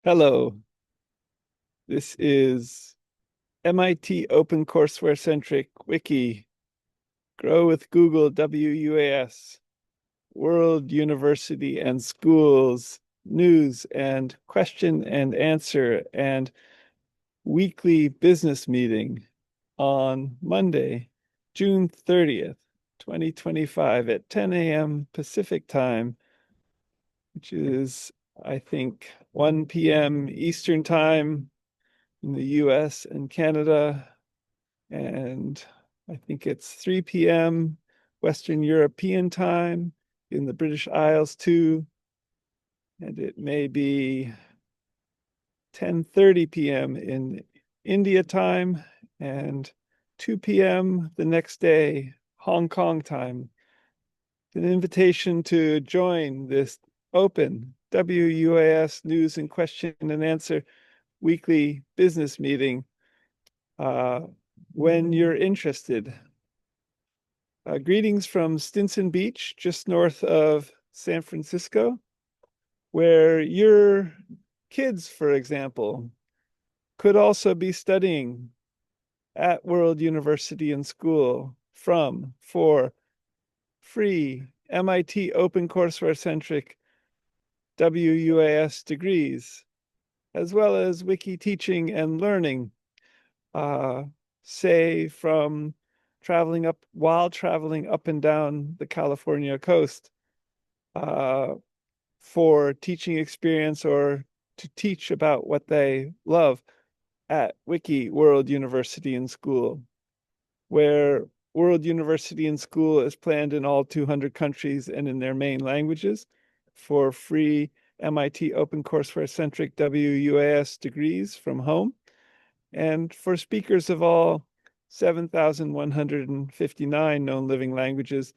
Hello, this is MIT OpenCourseWare Centric Wiki, Grow with Google WUAS, World University and Schools, News and Question and Answer, and Weekly Business Meeting on Monday, June 30th, 2025 at 10 a.m. Pacific Time, which is, I think, 1 p.m. Eastern Time in the US and Canada, and I think it's 3 p.m. Western European time in the British Isles too, and it may be 10:30 p.m. in India time and 2 p.m. the next day, Hong Kong time. An invitation to join this open WUAS News and Question and Answer weekly business meeting uh, when you're interested. Greetings from Stinson Beach, just north of San Francisco, where your kids, for example, could also be studying at World University and School for free MIT OpenCourseWare centric WUAS degrees, as well as wiki teaching and learning, say from traveling up and down the California coast for teaching experience or to teach about what they love at Wiki World University and School, where World University and School is planned in all 200 countries and in their main languages for free MIT OpenCourseWare centric WUAS degrees from home, and for speakers of all 7,159 known living languages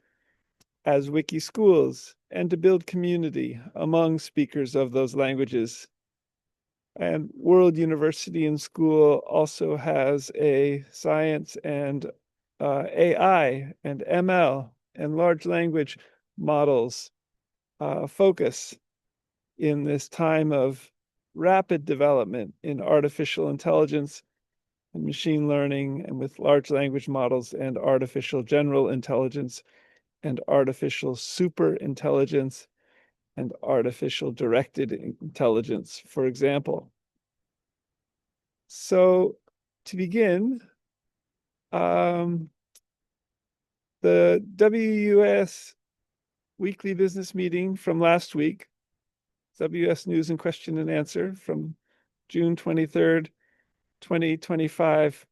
as wiki schools, and to build community among speakers of those languages. And World University and School also has a science and AI and ML and large language models focus in this time of rapid development in artificial intelligence and machine learning, and with large language models and artificial general intelligence and artificial super intelligence and artificial directed intelligence, for example. So to begin, the WUS weekly business meeting from last week, WS News and Question and Answer from June 23rd, 2025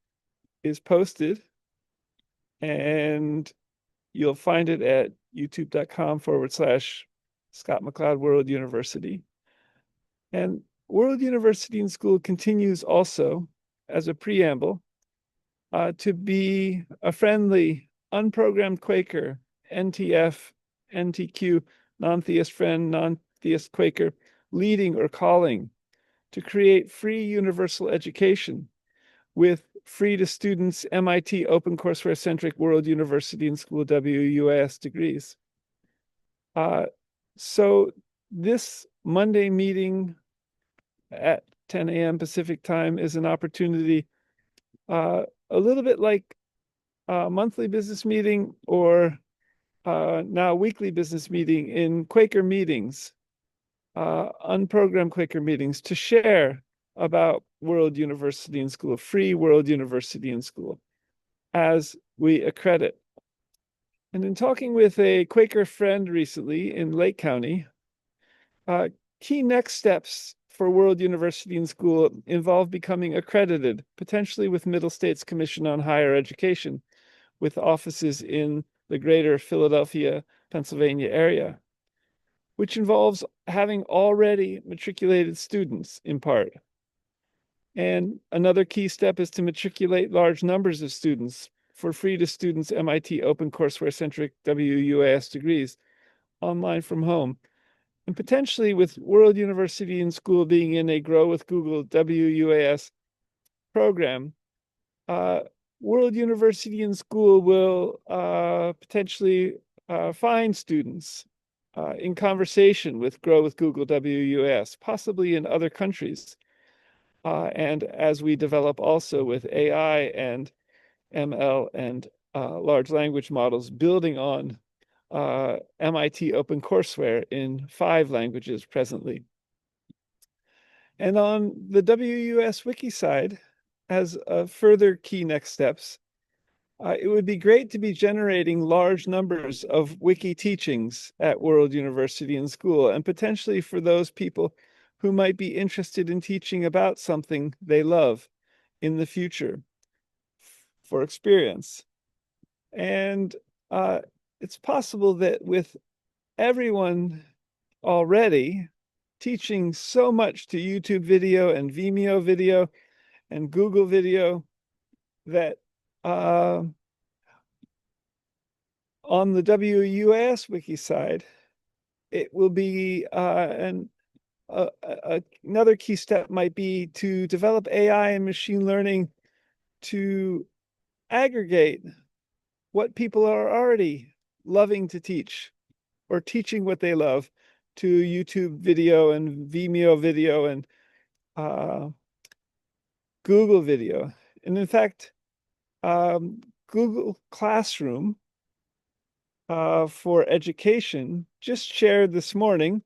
is posted, and you'll find it at youtube.com/Scott McLeod World University. And World University and School continues also, as a preamble, to be a friendly, unprogrammed Quaker, NTF, NTQ, non-theist friend, non-theist Quaker, leading or calling to create free universal education with free to students MIT OpenCourseWare centric World University and School WUAS degrees. So this Monday meeting at 10 a.m. Pacific time is an opportunity, a little bit like a monthly business meeting or now weekly business meeting in Quaker meetings, unprogrammed Quaker meetings, to share about World University and School, free World University and School, as we accredit. And in talking with a Quaker friend recently in Lake County, key next steps for World University and School involve becoming accredited, potentially with Middle States Commission on Higher Education, with offices in the greater Philadelphia, Pennsylvania area, which involves having already matriculated students in part. And another key step is to matriculate large numbers of students for free to students MIT OpenCourseWare centric WUAS degrees online from home. And potentially with World University and School being in a Grow with Google WUAS program, World University and School will potentially find students in conversation with Grow with Google WUS, possibly in other countries. And as we develop also with AI and ML and large language models, building on MIT OpenCourseWare in 5 languages presently. And on the WUS Wiki side, as further key next steps, it would be great to be generating large numbers of wiki teachings at World University and School, and potentially for those people who might be interested in teaching about something they love in the future for experience. And it's possible that with everyone already teaching so much to YouTube video and Vimeo video and Google video that on the WUAS wiki side, it will be another key step might be to develop AI and machine learning to aggregate what people are already loving to teach or teaching what they love to YouTube video and Vimeo video and Google video. And in fact, Google Classroom for education just shared this morning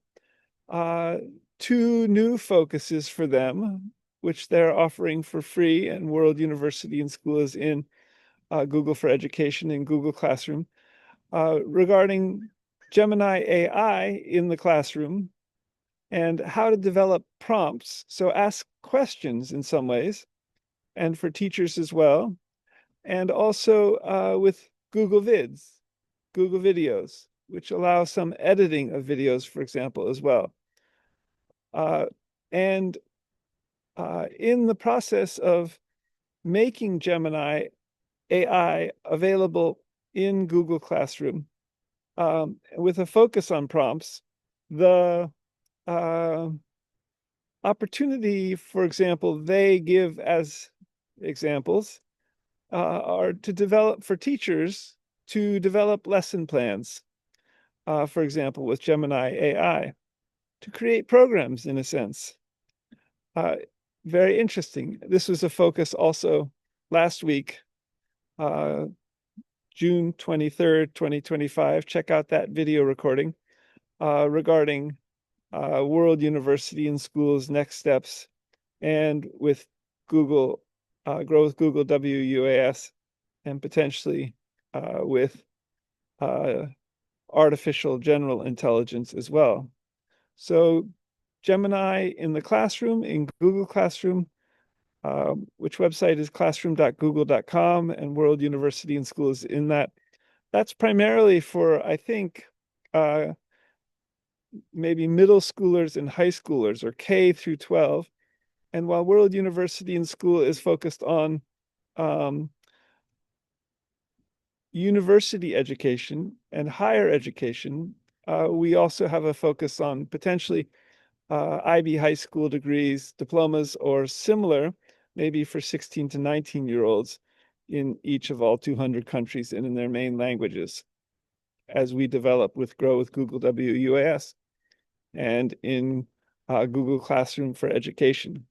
2 new focuses for them, which they're offering for free, and World University and School is in Google for Education and Google Classroom, regarding Gemini AI in the classroom and how to develop prompts. So ask questions in some ways, and for teachers as well, and also with Google Vids, Google Videos, which allow some editing of videos, for example, as well. And in the process of making Gemini AI available in Google Classroom, with a focus on prompts, the opportunity, for example, they give as examples are to develop for teachers to develop lesson plans, for example, with Gemini AI, to create programs in a sense. Very interesting. This was a focus also last week, June 23rd, 2025. Check out that video recording regarding World University and School's next steps, and with Google, Grow with Google WUAS, and potentially with artificial general intelligence as well. So Gemini in the classroom, in Google Classroom, which website is classroom.google.com, and World University and School is in that. That's primarily for, I think, maybe middle schoolers and high schoolers, or K through 12. And while World University and School is focused on university education and higher education, we also have a focus on potentially IB high school degrees, diplomas, or similar, maybe for 16 to 19-year-olds in each of all 200 countries and in their main languages, as we develop with Grow with Google WUAS and in Google Classroom for Education.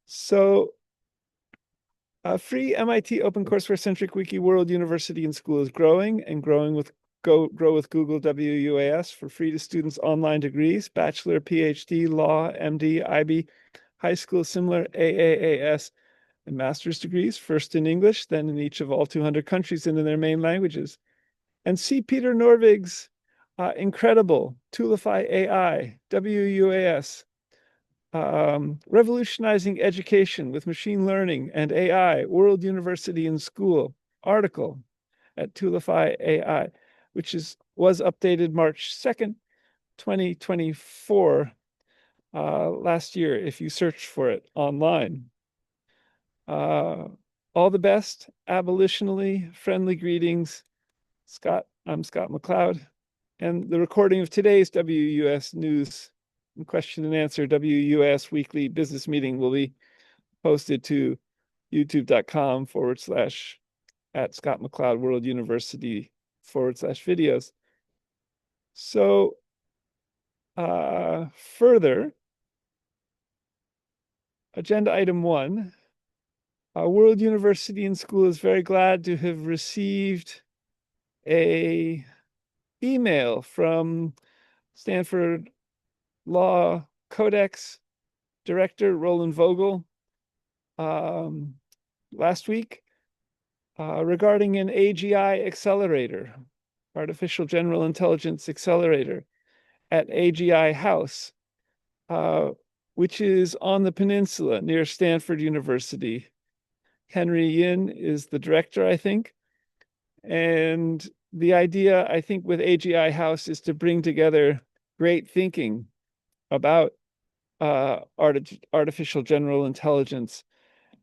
So free MIT OpenCourseWare centric wiki World University and School is growing, and growing with Grow with Google WUAS for free to students online degrees, bachelor, PhD, law, MD, IB, high school, similar, AAAS, and master's degrees, first in English, then in each of all 200 countries and in their main languages. And see Peter Norvig's incredible Toolify AI, WUAS, revolutionizing education with machine learning and AI, World University and School article at Toolify AI, which was updated March 2nd, 2024, last year, if you search for it online. All the best, abolitionally, friendly greetings. I'm Scott McLeod, and the recording of today's WUS News and Question and Answer WUS Weekly Business Meeting will be posted to youtube.com/@Scott McLeod World University /videos. So further, agenda item 1, World University and School is very glad to have received a email from Stanford Law Codex Director Roland Vogel last week regarding an AGI accelerator, Artificial General Intelligence Accelerator, at AGI House, which is on the peninsula near Stanford University. Henry Yin is the director, I think. And the idea, I think, with AGI House is to bring together great thinking about artificial general intelligence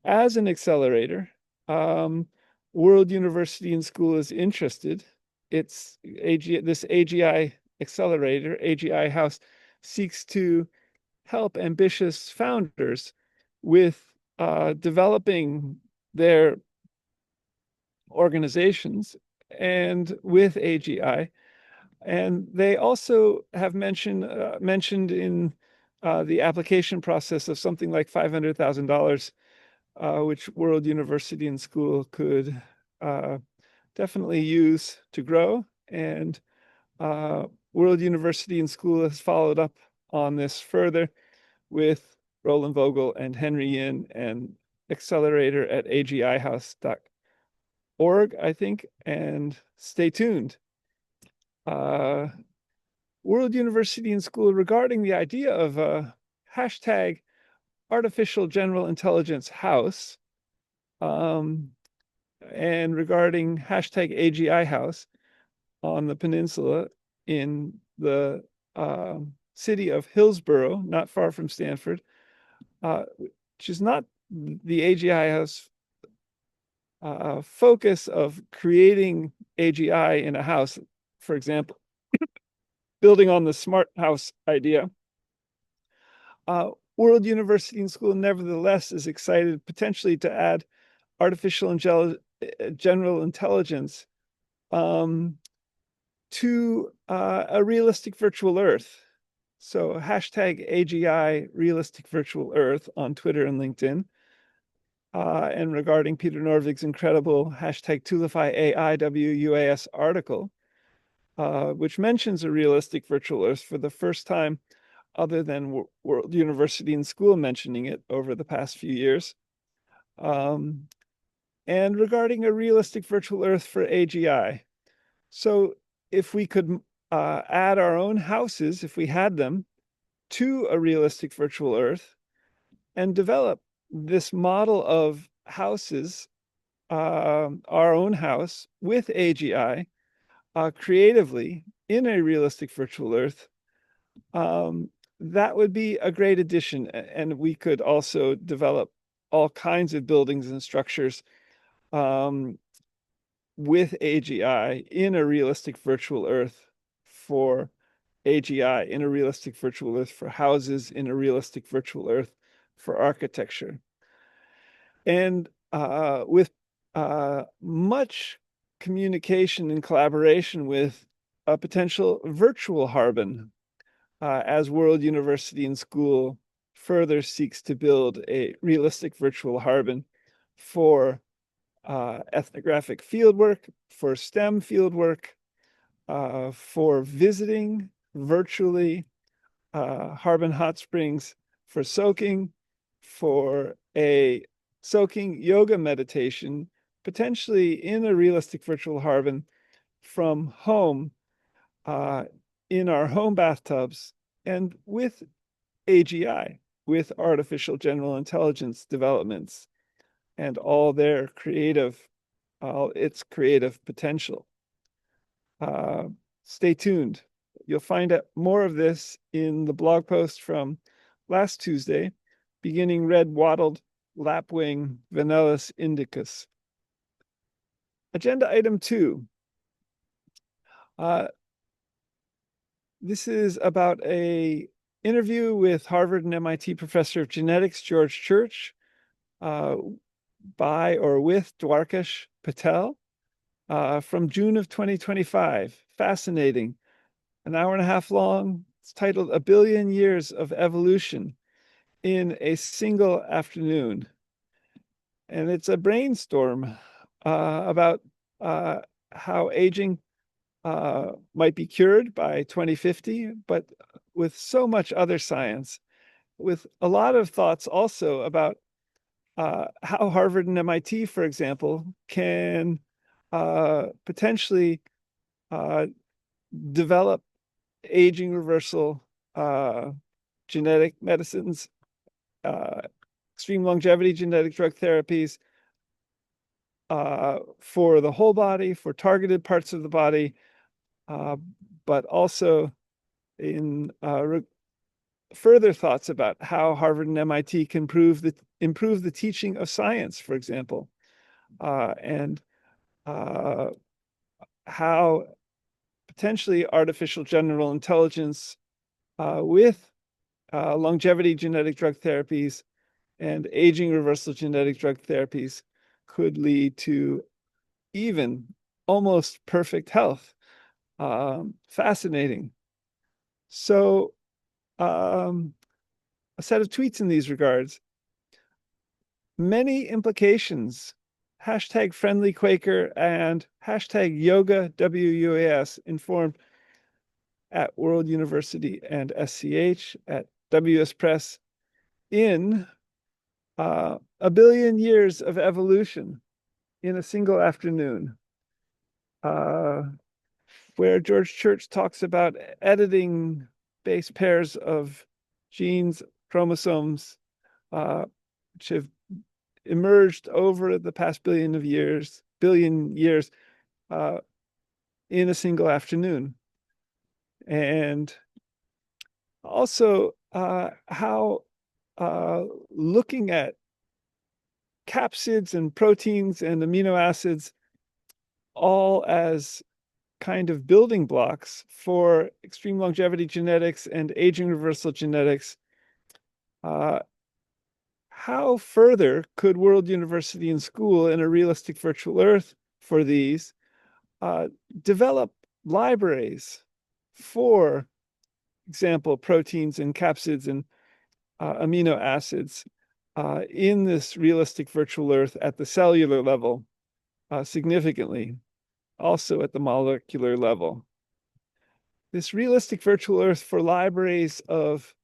as an accelerator. World University and School is interested. This AGI accelerator, AGI House, seeks to help ambitious founders with developing their organizations and with AGI. And they also have mentioned in the application process of something like $500,000, which World University and School could definitely use to grow. And World University and School has followed up on this further with Roland Vogel and Henry Yin and accelerator at agihouse.org, I think, and stay tuned. World University and School regarding the idea of a hashtag artificial general intelligence house, and regarding hashtag AGI house on the peninsula in the city of Hillsborough, not far from Stanford, which is not the AGI house focus of creating AGI in a house, for example, building on the smart house idea. World University and School, nevertheless, is excited potentially to add artificial general intelligence to a realistic virtual Earth. So hashtag AGI realistic virtual Earth on Twitter and LinkedIn. And regarding Peter Norvig's incredible hashtag Tulify AIWUAS article, which mentions a realistic virtual Earth for the first time, other than World University and School mentioning it over the past few years. And regarding a realistic virtual Earth for AGI. So if we could add our own houses, if we had them, to a realistic virtual Earth and develop this model of houses, our own house with AGI, creatively in a realistic virtual Earth, that would be a great addition. And we could also develop all kinds of buildings and structures with AGI in a realistic virtual Earth for AGI, in a realistic virtual Earth for houses, in a realistic virtual Earth for architecture. And with much communication and collaboration with a potential virtual Harbin, as World University and School further seeks to build a realistic virtual Harbin for ethnographic fieldwork, for STEM fieldwork, for visiting virtually Harbin Hot Springs, for soaking, for a soaking yoga meditation, potentially in a realistic virtual Harbin from home, in our home bathtubs, and with AGI, with artificial general intelligence developments and all its creative potential. Stay tuned. You'll find out more of this in the blog post from last Tuesday, beginning red wattled lapwing Vanellus indicus. Agenda item 2. This is about a interview with Harvard and MIT professor of genetics, George Church, by or with Dwarkesh Patel, from June of 2025. Fascinating. an hour and a half long. It's titled "A Billion Years of Evolution in a Single Afternoon." And it's a brainstorm about how aging might be cured by 2050, but with so much other science, with a lot of thoughts also about how Harvard and MIT, for example, can potentially develop aging reversal genetic medicines, uh, extreme longevity genetic drug therapies for the whole body, for targeted parts of the body, but also in further thoughts about how Harvard and MIT can improve the teaching of science, for example, and how potentially artificial general intelligence with longevity genetic drug therapies and aging reversal genetic drug therapies could lead to even almost perfect health. Fascinating. So, a set of tweets in these regards. Many implications. Hashtag friendly Quaker and hashtag yoga WUAS informed at World University and SCH at WS Press in a billion years of evolution in a single afternoon, where George Church talks about editing base pairs of genes, chromosomes, which have emerged over the past billion years in a single afternoon. And also how looking at capsids and proteins and amino acids all as kind of building blocks for extreme longevity genetics and aging reversal genetics. How further could World University and School in a realistic virtual Earth for these develop libraries for example, proteins and capsids and amino acids in this realistic virtual Earth at the cellular level significantly, also at the molecular level. This realistic virtual Earth for libraries of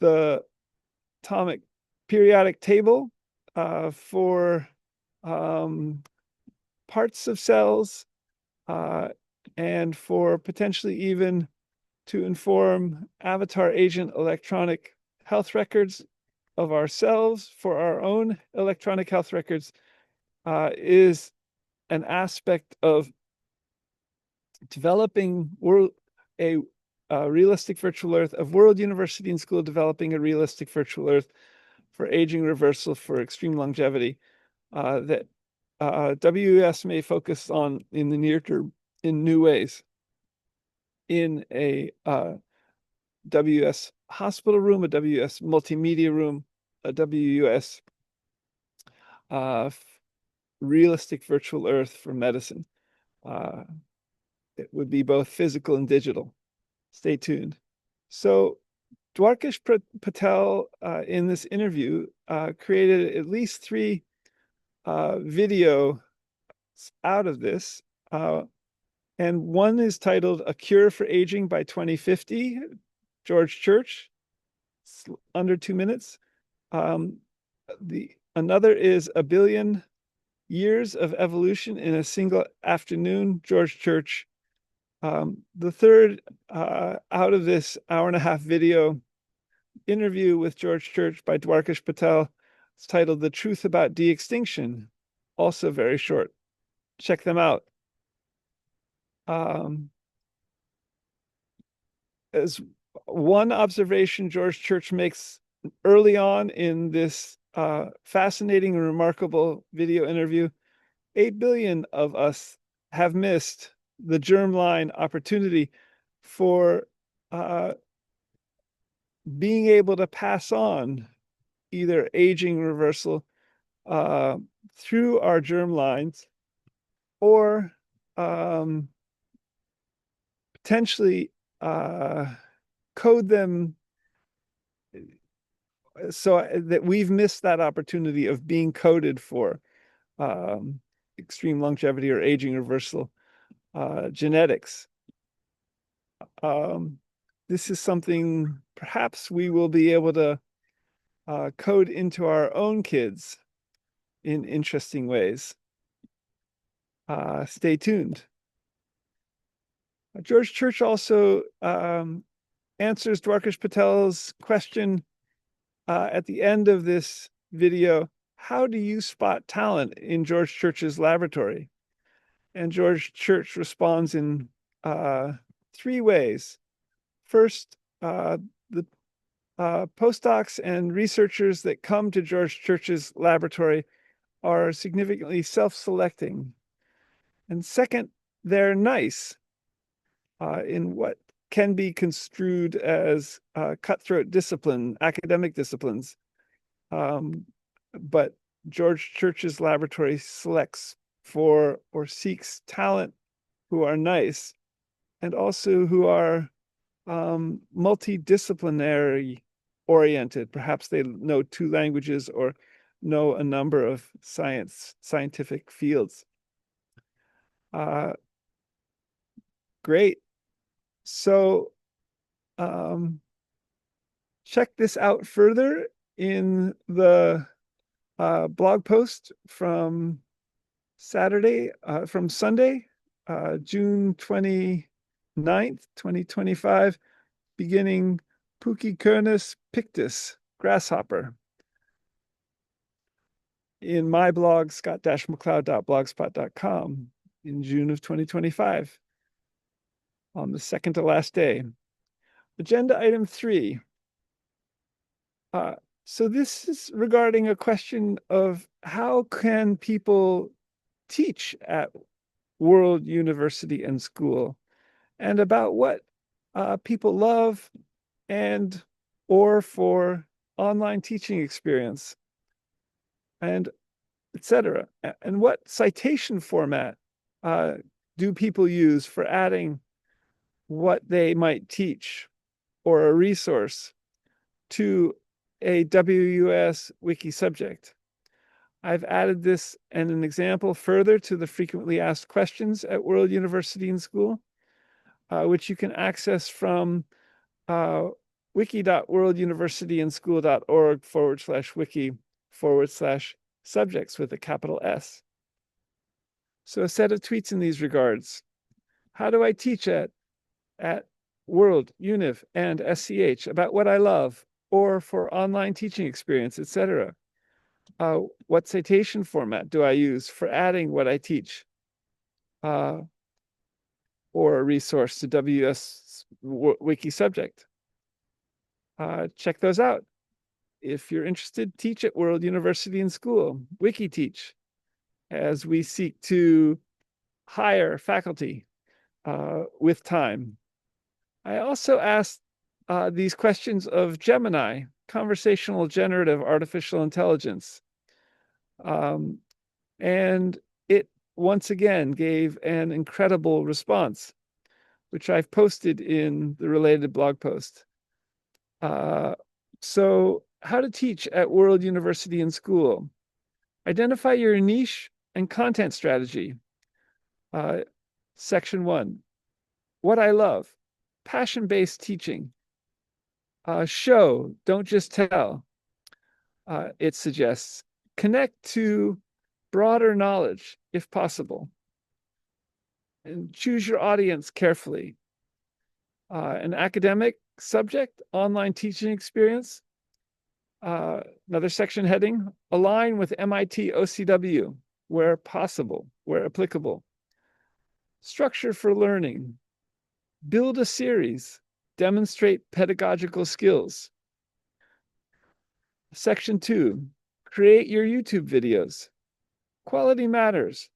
the atomic periodic table for parts of cells and for potentially even to inform avatar agent electronic health records of ourselves for our own electronic health records is an aspect of developing a realistic virtual Earth, of World University and School developing a realistic virtual Earth for aging reversal for extreme longevity that WES may focus on in the near term in new ways. In a WS hospital room, a WS multimedia room, a WS realistic virtual Earth for medicine. It would be both physical and digital. Stay tuned. So Dwarkesh Patel in this interview created at least 3 videos out of this. And one is titled "A Cure for Aging by 2050," George Church, it's under 2 minutes. Another is "A Billion Years of Evolution in a Single Afternoon," George Church. The third out of this hour-and-a-half video interview with George Church by Dwarkesh Patel, it's titled "The Truth About De-Extinction," also very short. Check them out. As one observation George Church makes early on in this fascinating and remarkable video interview, 8 billion of us have missed the germline opportunity for being able to pass on either aging reversal through our germ lines or potentially code them so that we've missed that opportunity of being coded for extreme longevity or aging reversal genetics. This is something perhaps we will be able to code into our own kids in interesting ways. Stay tuned. George Church also answers Dwarkesh Patel's question at the end of this video. How do you spot talent in George Church's laboratory? And George Church responds in 3 ways. First, the postdocs and researchers that come to George Church's laboratory are significantly self-selecting. And second, they're nice in what can be construed as cutthroat discipline, academic disciplines. But George Church's laboratory selects for or seeks talent who are nice and also who are multidisciplinary oriented. Perhaps they know 2 languages or know a number of scientific fields. Great. So check this out further in the blog post from Sunday, June 29th, 2025, beginning Pucicurnus pictus, grasshopper, in my blog, scott-mccloud.blogspot.com, in June of 2025, on the second to last day. Agenda item 3. So this is regarding a question of how can people teach at World University and School, and about what people love and or for online teaching experience, and etc. And what citation format do people use for adding what they might teach or a resource to a WUS wiki subject? I've added this and an example further to the frequently asked questions at World University and School, which you can access from wiki.worlduniversityandschool.org/wiki/subjects with a capital S. So a set of tweets in these regards. How do I teach at World, Univ, and SCH about what I love, or for online teaching experience, etc.? What citation format do I use for adding what I teach or a resource to WS wiki subject? Check those out. If you're interested, teach at World University and School, WikiTeach, as we seek to hire faculty with time. I also asked these questions of Gemini, conversational generative artificial intelligence. And it once again gave an incredible response, which I've posted in the related blog post. So how to teach at World University and School. Identify your niche and content strategy. Section 1, what I love, passion-based teaching. Show, don't just tell. It suggests connect to broader knowledge if possible, and choose your audience carefully. An academic subject, online teaching experience. Another section heading, align with MIT OCW where possible, where applicable. Structure for learning. Build a series. Demonstrate pedagogical skills. Section 2, create your YouTube videos. Quality matters.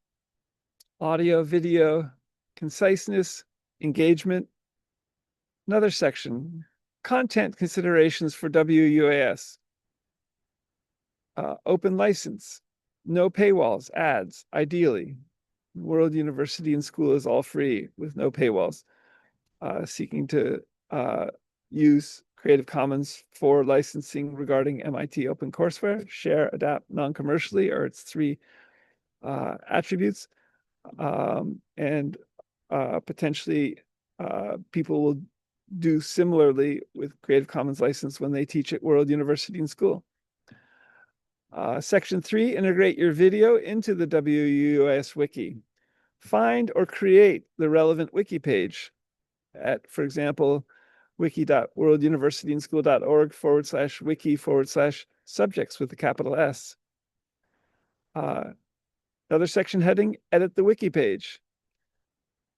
Audio, video, conciseness, engagement. Another section, content considerations for WUAS. Open license, no paywalls, ads, ideally. World University and School is all free with no paywalls. seeking to use Creative Commons for licensing regarding MIT OpenCourseWare. Share, adapt, non-commercially are its three attributes. And potentially people will do similarly with Creative Commons license when they teach at World University and School. Section 3, integrate your video into the WUS wiki. Find or create the relevant wiki page at, for example, wiki.worlduniversityandschool.org/wiki/subjects with a capital S. Another section heading, edit the wiki page.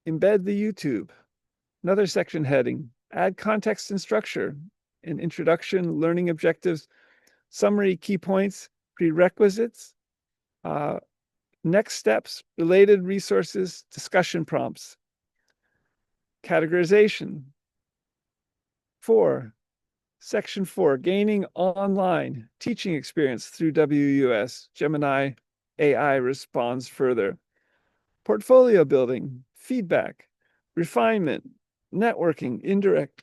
Embed the YouTube. Another section heading, add context and structure, an introduction, learning objectives, summary, key points, prerequisites, next steps, related resources, discussion prompts. Categorization. 4, Section 4, gaining online teaching experience through WUS. Gemini AI responds further. Portfolio building, feedback, refinement, networking, indirect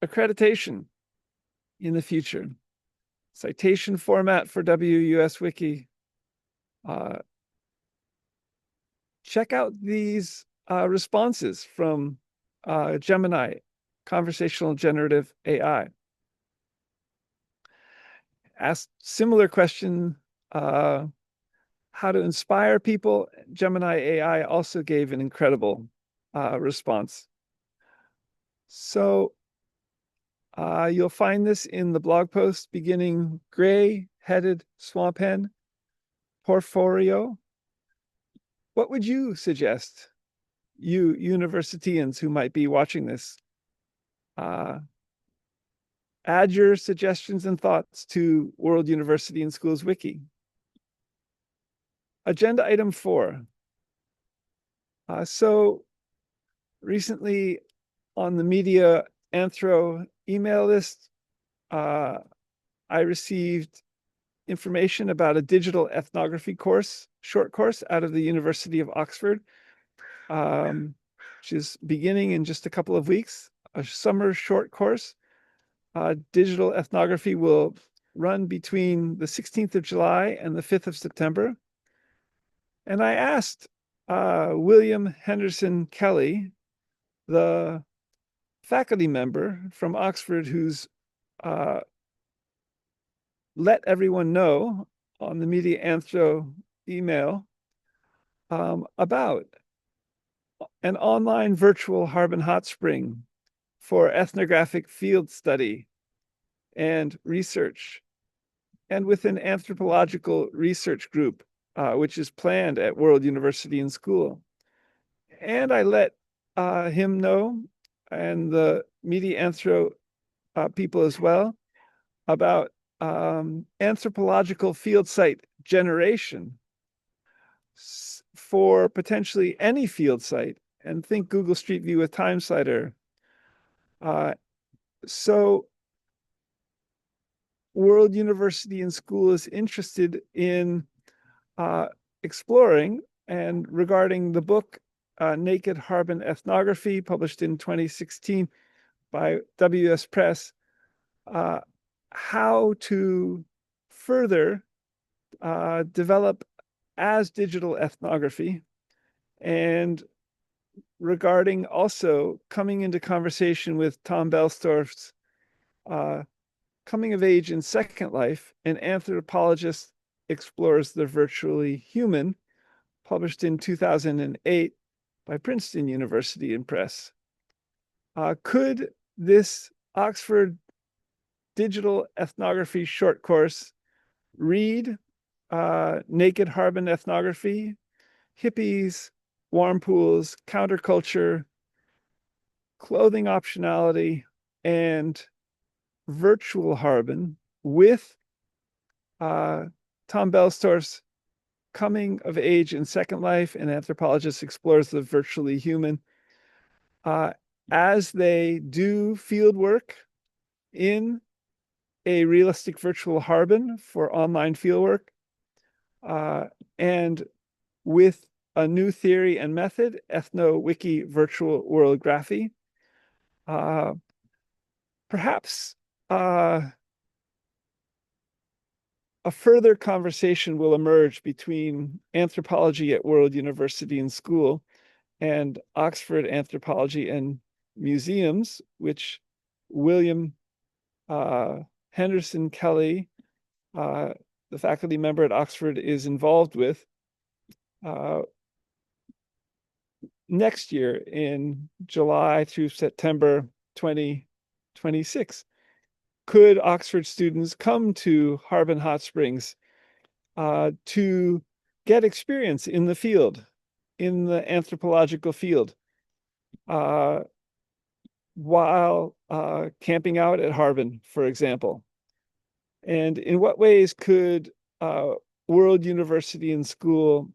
accreditation in the future. Citation format for WUS Wiki. Check out these responses from Gemini, conversational generative AI. Asked similar question, how to inspire people. Gemini AI also gave an incredible response. So you'll find this in the blog post beginning gray-headed swamp hen, porphyrio. What would you suggest, you universitians who might be watching this? Add your suggestions and thoughts to World University and Schools Wiki. Agenda item 4. So recently on the Media Anthro email list, I received information about a digital ethnography course, short course out of the University of Oxford, which is beginning in just a couple of weeks, a summer short course. Digital ethnography will run between the 16th of July and the 5th of September. And I asked William Henderson Kelly, the faculty member from Oxford who's let everyone know on the Media Anthro email about an online virtual Harbin hot spring for ethnographic field study and research, and with an anthropological research group, which is planned at World University and School. And I let him know, and the Media Anthro people as well, about anthropological field site generation for potentially any field site, and think Google Street View with TimeSlider. So World University and School is interested in exploring, and regarding the book Naked Harbin Ethnography, published in 2016 by WS Press, how to further develop as digital ethnography, and regarding also coming into conversation with Tom Belstorff's Coming of Age in Second Life, an anthropologist explores the virtually human, published in 2008 by Princeton University and Press. Could this Oxford digital ethnography short course read Naked Harbin Ethnography, hippies, warm pools, counterculture, clothing optionality, and virtual Harbin with Tom Belstorff's Coming of Age in Second Life, an anthropologist explores the virtually human, as they do field work in a realistic virtual Harbin for online fieldwork, and with a new theory and method, ethno-wiki virtual worldgraphy, Perhaps a further conversation will emerge between anthropology at World University and School and Oxford Anthropology and Museums, which William Henderson Kelly, the faculty member at Oxford, is involved with next year in July through September 2026. Could Oxford students come to Harbin Hot Springs to get experience in the field, in the anthropological field, while camping out at Harbin, for example? And in what ways could World University and School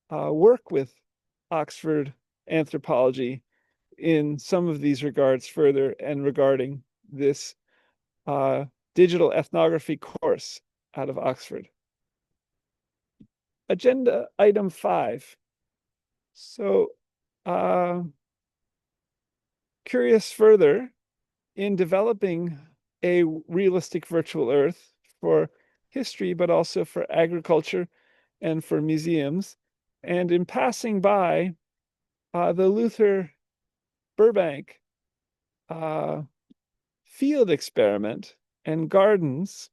work with Oxford anthropology in some of these regards further and regarding this digital ethnography course out of Oxford? Agenda item 5. So, curious further in developing a realistic virtual Earth for history, but also for agriculture and for museums, and in passing by the Luther Burbank field experiment and gardens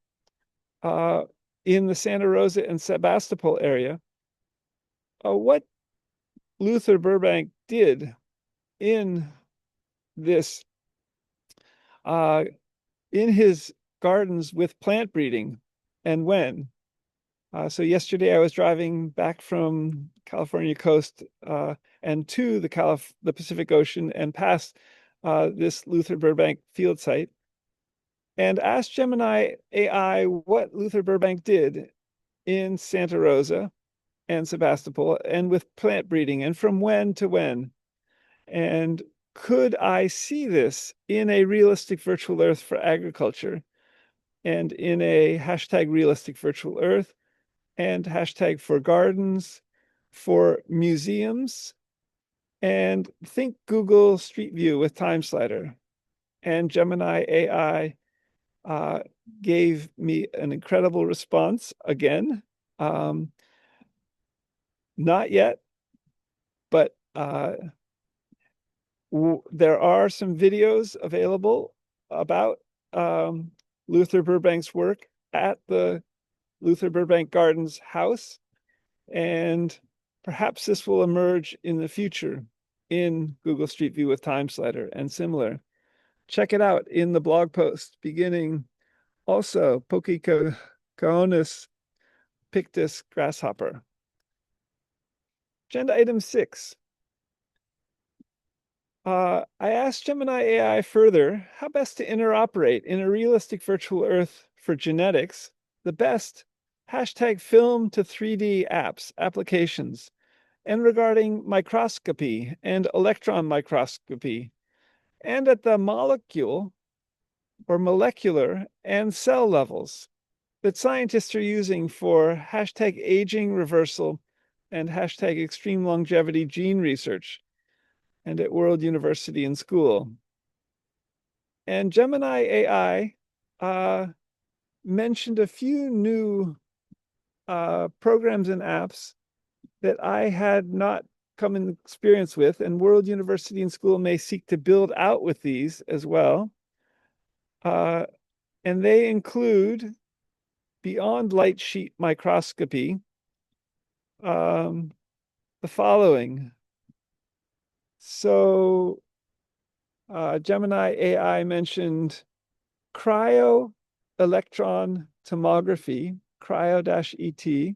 in the Santa Rosa and Sebastopol area, what Luther Burbank did in this, in his gardens with plant breeding and when. So yesterday I was driving back from California coast and to the Pacific Ocean and past this Luther Burbank field site, and asked Gemini AI what Luther Burbank did in Santa Rosa and Sebastopol and with plant breeding and from when to when. And could I see this in a realistic virtual Earth for agriculture and in a hashtag realistic virtual Earth and hashtag for gardens, for museums, and think Google Street View with Time Slider? And Gemini AI gave me an incredible response again. Not yet, but there are some videos available about Luther Burbank's work at the Luther Burbank Gardens house, and perhaps this will emerge in the future in Google Street View with Time Slider and similar. Check it out in the blog post beginning also Pokeconis pictus grasshopper. Agenda item 6. I asked Gemini AI further how best to interoperate in a realistic virtual Earth for genetics, the best hashtag film to 3D applications, and regarding microscopy and electron microscopy, and at the molecule or molecular and cell levels that scientists are using for hashtag aging reversal and hashtag extreme longevity gene research, and at World University and School. And Gemini AI mentioned a few new programs and apps that I had not come in experience with, and World University and School may seek to build out with these as well. And they include, beyond light sheet microscopy, the following. So Gemini AI mentioned cryo-electron tomography, cryo-ET,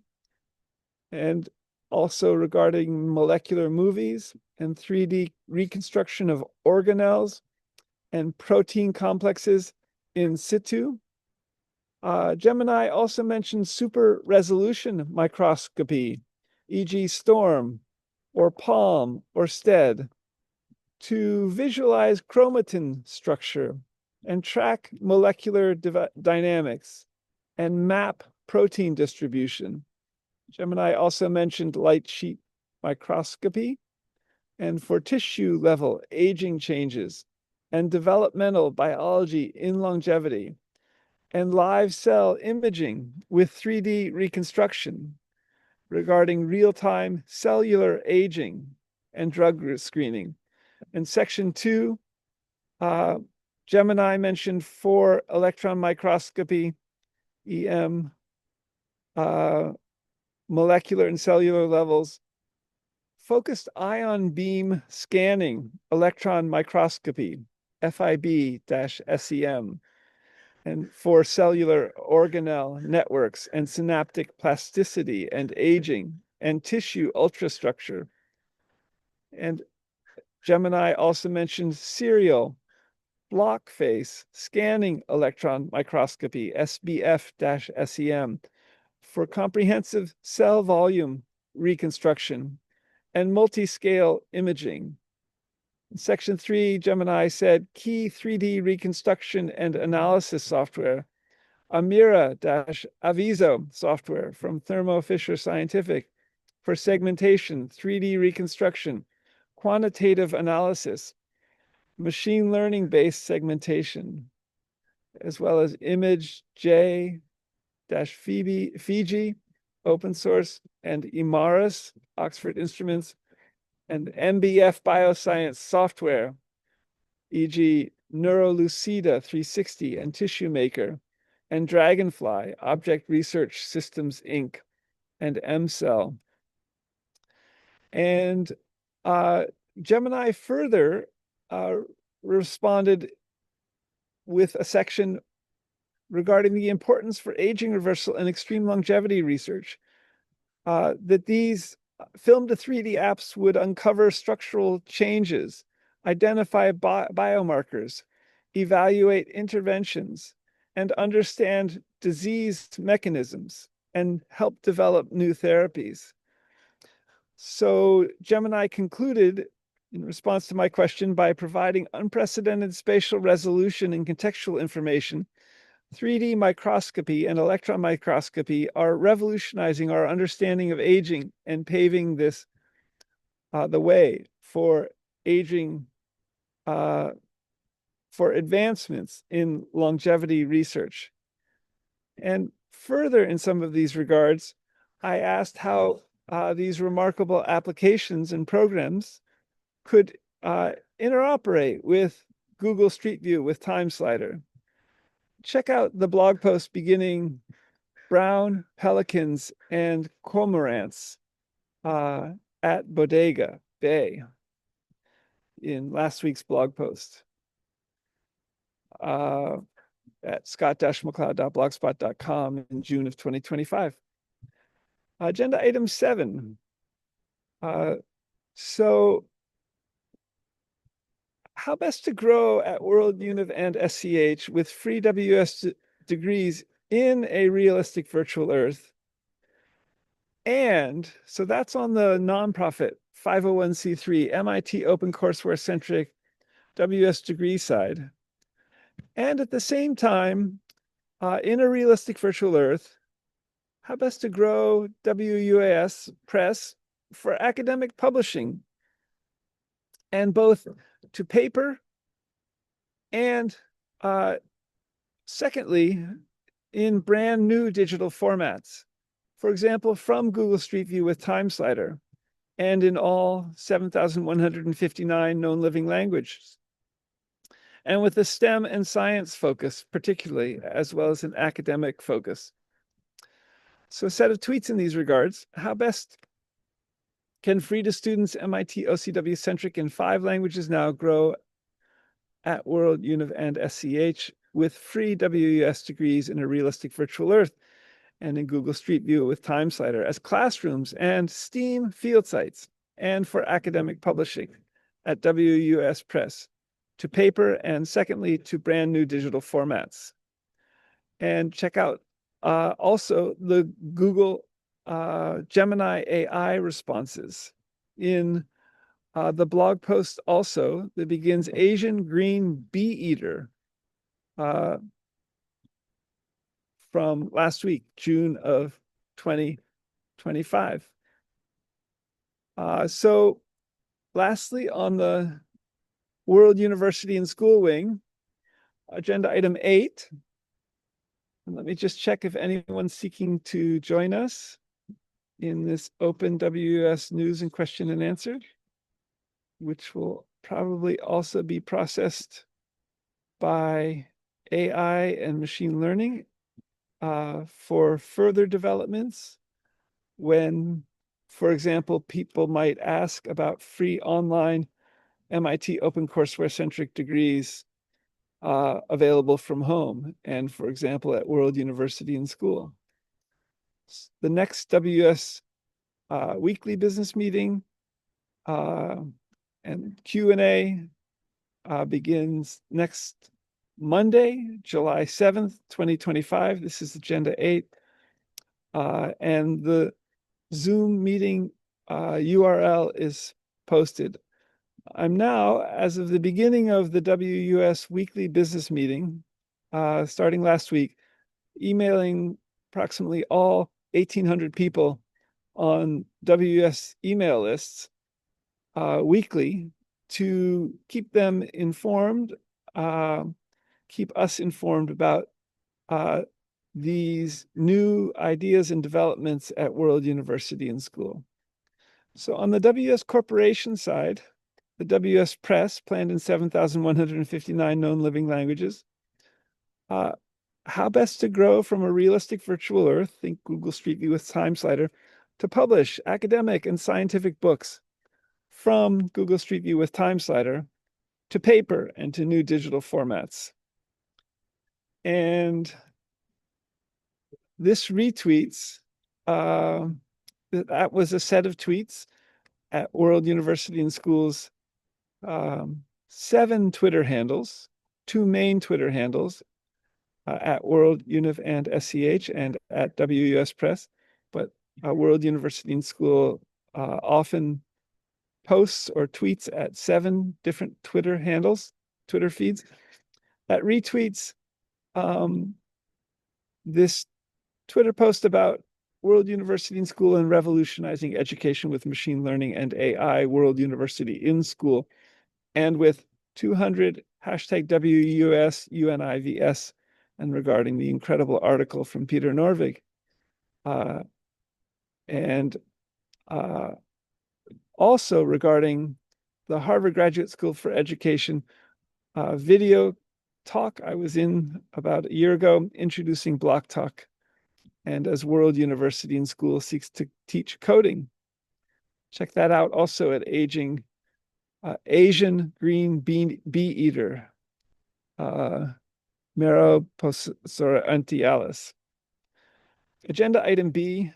and also regarding molecular movies and 3D reconstruction of organelles and protein complexes in situ. Gemini also mentioned super resolution microscopy, e.g. STORM or PALM or STED, to visualize chromatin structure and track molecular dynamics and map protein distribution. Gemini also mentioned light sheet microscopy and for tissue level aging changes and developmental biology in longevity, and live cell imaging with 3D reconstruction regarding real-time cellular aging and drug screening. In section 2, Gemini mentioned 4 electron microscopy, EM, molecular and cellular levels, focused ion beam scanning, electron microscopy, FIB-SEM, and for cellular organelle networks and synaptic plasticity and aging and tissue ultrastructure. And Gemini also mentioned serial block face scanning electron microscopy, SBF-SEM, for comprehensive cell volume reconstruction and multi-scale imaging. In section 3, Gemini said key 3D reconstruction and analysis software, Amira-Aviso software from Thermo Fisher Scientific for segmentation, 3D reconstruction, quantitative analysis, machine learning-based segmentation, as well as image J-Fiji, open source, and Imaris, Oxford Instruments, and MBF Bioscience software, e.g. Neurolucida 360 and Tissue Maker, and Dragonfly, Object Research Systems, Inc., and MCell. And Gemini further responded with a section regarding the importance for aging reversal and extreme longevity research, that these film to 3D apps would uncover structural changes, identify biomarkers, evaluate interventions, and understand disease mechanisms, and help develop new therapies. So Gemini concluded in response to my question by providing unprecedented spatial resolution and contextual information. 3D microscopy and electron microscopy are revolutionizing our understanding of aging and paving the way for aging, for advancements in longevity research. And further, in some of these regards, I asked how these remarkable applications and programs could interoperate with Google Street View with Time Slider. Check out the blog post beginning brown pelicans and cormorants at Bodega Bay in last week's blog post at scott-mccloud.blogspot.com in June of 2025. Agenda item 7. So how best to grow at World Univ and SCH with free WS degrees in a realistic virtual Earth. And so that's on the nonprofit 501c3 MIT OpenCourseWare centric WS degree side. And at the same time, in a realistic virtual Earth, how best to grow WUAS Press for academic publishing, and both to paper and secondly, in brand new digital formats. For example, from Google Street View with Time Slider, and in all 7,159 known living languages. And with a STEM and science focus, particularly, as well as an academic focus. So a set of tweets in these regards. How best can free to students MIT OCW centric in 5 languages now grow at World Univ and SCH with free WUS degrees in a realistic virtual Earth and in Google Street View with Time Slider as classrooms and STEAM field sites, and for academic publishing at WUS Press, to paper, and secondly, to brand new digital formats. And check out also the Google Gemini AI responses in the blog post also that begins Asian green bee eater from last week, June of 2025. So lastly, on the World University and School Wing, agenda item 8. And let me just check if anyone's seeking to join us in this open WUS news and question and answer, which will probably also be processed by AI and machine learning for further developments when, for example, people might ask about free online MIT OpenCourseware centric degrees available from home and, for example, at World University and School. The next WS weekly business meeting and Q&A begins next Monday, July 7th, 2025. This is agenda 8. And the Zoom meeting URL is posted. I'm now, as of the beginning of the WUS weekly business meeting, starting last week, emailing approximately all 1,800 people on WUS email lists weekly to keep them informed, keep us informed about these new ideas and developments at World University and School. So on the WS Corporation side, the WS Press, planned in 7,159 known living languages. How best to grow from a realistic virtual Earth, think Google Street View with Time Slider, to publish academic and scientific books from Google Street View with Time Slider to paper and to new digital formats. And this retweets, that was a set of tweets at World University and School's 7 Twitter handles, 2 main Twitter handles at World Univ and SCH and at WUS Press, but World University and School often posts or tweets at 7 different Twitter handles, Twitter feeds, that retweets this Twitter post about World University and School and revolutionizing education with machine learning and AI, World University in School, and with 200 hashtag WUS UNIVS, and regarding the incredible article from Peter Norvig. And also regarding the Harvard Graduate School for Education video talk I was in about a year ago, introducing Block Talk, and as World University and School seeks to teach coding. Check that out also at Asian Green Bee Eater, Mero Posora Antialis. Agenda item B,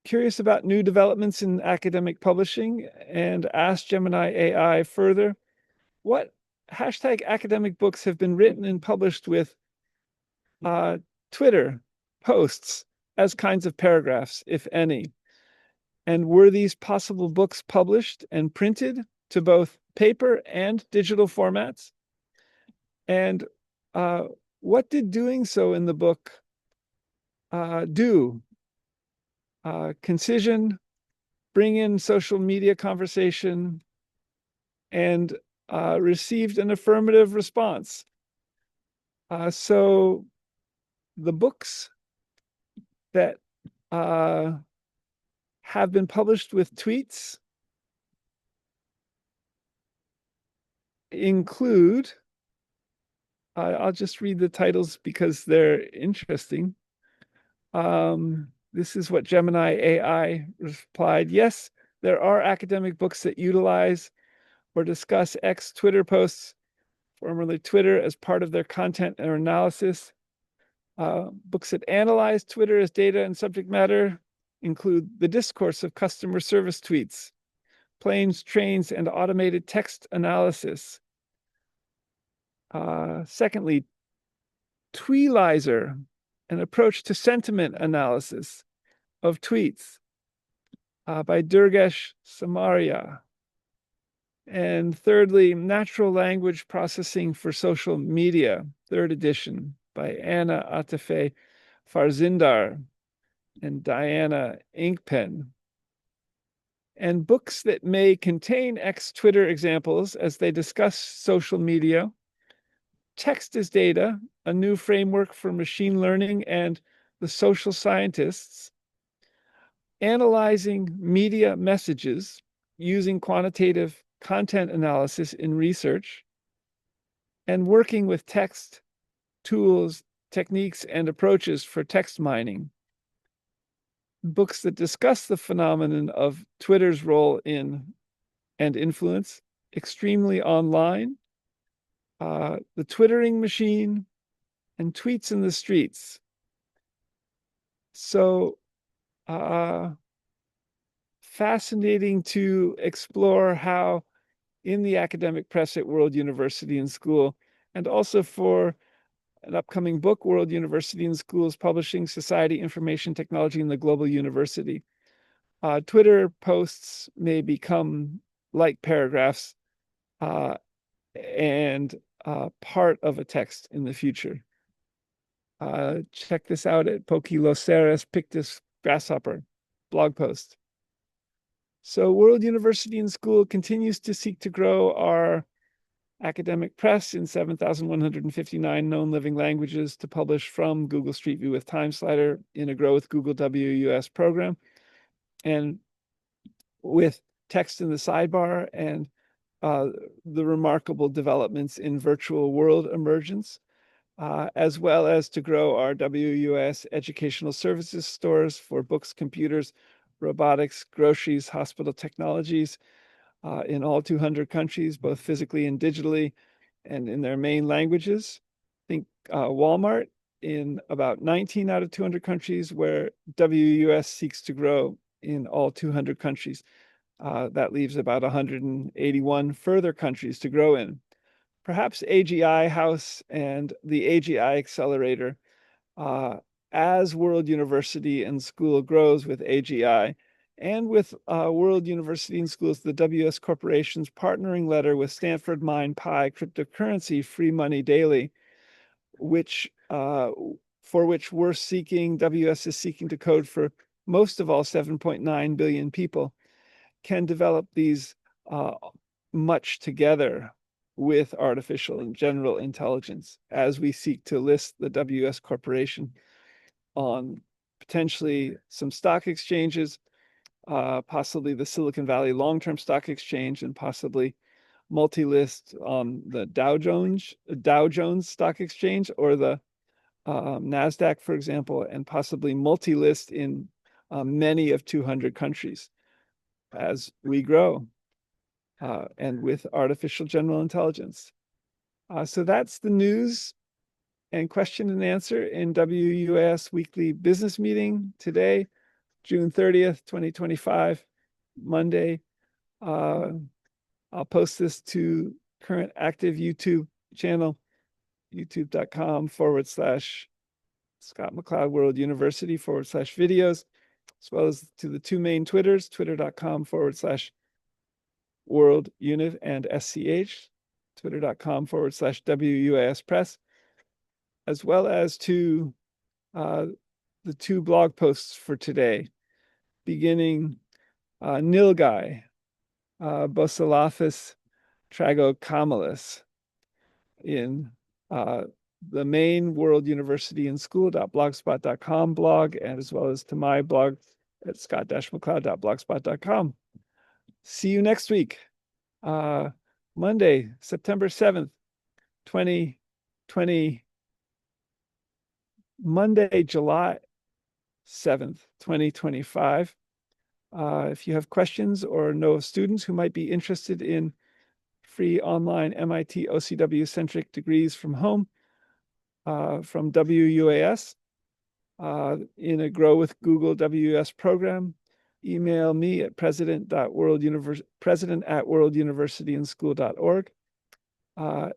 curious about new developments in academic publishing and ask Gemini AI further, what hashtag academic books have been written and published with Twitter posts as kinds of paragraphs, if any? And were these possible books published and printed to both paper and digital formats? And what did doing so in the book do? Concision, bring in social media conversation, and received an affirmative response. So the books that have been published with tweets include, I'll just read the titles because they're interesting. This is what Gemini AI replied. Yes, there are academic books that utilize or discuss X Twitter posts, formerly Twitter, as part of their content or analysis. Books that analyze Twitter as data and subject matter include The Discourse of Customer Service Tweets, Planes, Trains, and Automated Text Analysis. Secondly, Tweelizer, an approach to sentiment analysis of tweets by Durgesh Samaria. And thirdly, Natural Language Processing for Social Media, 3rd edition by Anna Atafe Farzindar and Diana Inkpen. and books that may contain ex-Twitter examples as they discuss social media. Text as Data, a new framework for machine learning and the social scientists. Analyzing media messages using quantitative content analysis in research. And working with text tools, techniques, and approaches for text mining. Books that discuss the phenomenon of Twitter's role in and influence, Extremely Online, The Twittering Machine, and Tweets in the Streets. So fascinating to explore how in the academic press at World University and School, and also for an upcoming book, World University and Schools Publishing Society, Information Technology, and the Global University. Twitter posts may become like paragraphs and part of a text in the future. Check this out at Pokiloceras pictus grasshopper blog post. So World University and School continues to seek to grow our academic press in 7,159 known living languages to publish from Google Street View with Time Slider in a Grow with Google WUS program, and with text in the sidebar and the remarkable developments in virtual world emergence, as well as to grow our WUS educational services stores for books, computers, robotics, groceries, hospital technologies, in all 200 countries, both physically and digitally, and in their main languages. Think Walmart in about 19 out of 200 countries, where WUS seeks to grow in all 200 countries. That leaves about 181 further countries to grow in. Perhaps AGI House and the AGI Accelerator, as World University and School grows with AGI, and with World University and Schools, the WS Corporation's partnering letter with Stanford MindPi Cryptocurrency Free Money Daily, which for which we're seeking, WS is seeking to code for most of all 7.9 billion people, can develop these much together with artificial and general intelligence as we seek to list the WS Corporation on potentially some stock exchanges, possibly the Silicon Valley Long-Term Stock Exchange, and possibly multi-list on the Dow Jones Stock Exchange, or the NASDAQ, for example, and possibly multi-list in many of 200 countries as we grow, and with artificial general intelligence. So that's the news and question and answer in WUS Weekly Business Meeting today, June 30th, 2025, Monday. I'll post this to current active YouTube channel, youtube.com/Scott McLeod World University /videos, as well as to the two main Twitters, twitter.com/World Univ and SCH, twitter.com/WUAS Press, as well as to the two blog posts for today, beginning Nilgai, Bosilathus Tragocamelus, in the main World University and School.blogspot.com blog, and as well as to my blog at scott-mcleod.blogspot.com. See you next week, Monday, September 7th, 2020, Monday, July 7th, 2025. If you have questions or know of students who might be interested in free online MIT OCW centric degrees from home, from WUAS, in a Grow with Google WUS program, email me at president@worlduniversityandschool.org.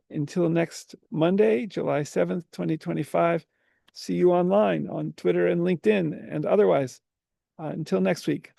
Until next Monday, July 7th, 2025, see you online on Twitter and LinkedIn and otherwise. Until next week.